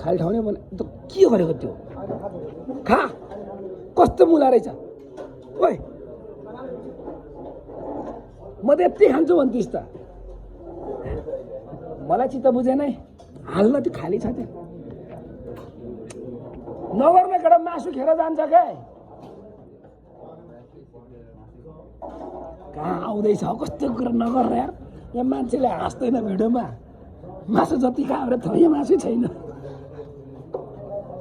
खाली ठाउँ भने त के गरेको त्यो खा कस्तो मुला रहेछ ओइ म त यति खान्छु भन्थिस् त मलाई चित्त बुझेन है हाल्न त्यो खाली छ त्यो नगर्ने केटा मासु खेर जान्छ क्या कहाँ आउँदैछ कस्तो कुरा नगर यार यहाँ मान्छेले हाँस्दैन भिडियोमा मासु जति खायो भने त यहाँ मासु छैन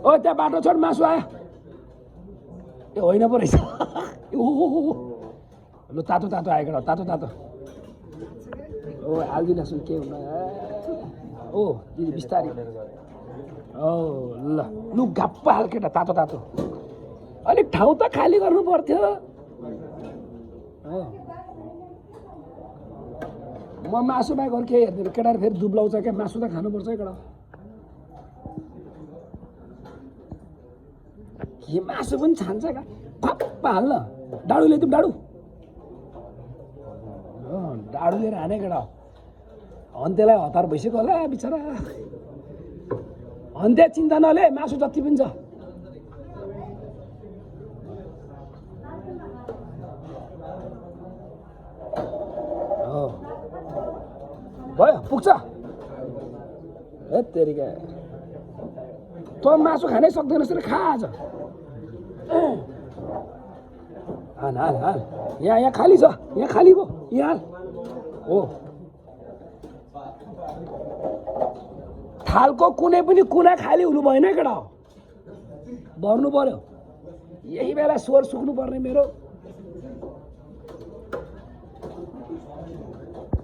ओ त्यहाँ बाटो छोड मासु आयो ए होइन पो रहेछ लु तातो तातो आएको तातो तातो ओ हालिदिनुहोस् के हुन ओ दिदी बिस्तारी ओ ल लु घाप्पा हाल केटा तातो तातो अलिक ठाउँ त खाली गर्नु पर्थ्यो म मासु बाहेक अरू के हेर्दैन केटाहरू फेरि दुब्लाउँछ क्या मासु त खानुपर्छ है केटा के मासु पनि छान्छ क्या खप्पा हाल्न डाडु ल्याइदिउँ डाडु डाडु लिएर हाने केटा हन्तेलाई हतार भइसक्यो होला बिचरा हन्ते चिन्ता नले मासु जति पनि छ भयो पुग्छ ए तेरिका तँ मासु खानै सक्दैनस् र खा आज हाल हाल हाल यहाँ खाली छ यहाँ खाली भयो यहाँ हो थालको कुनै पनि कुना खाली हुनु भएन केटा भर्नु पर्यो यही बेला स्वर सुक्नु पर्ने मेरो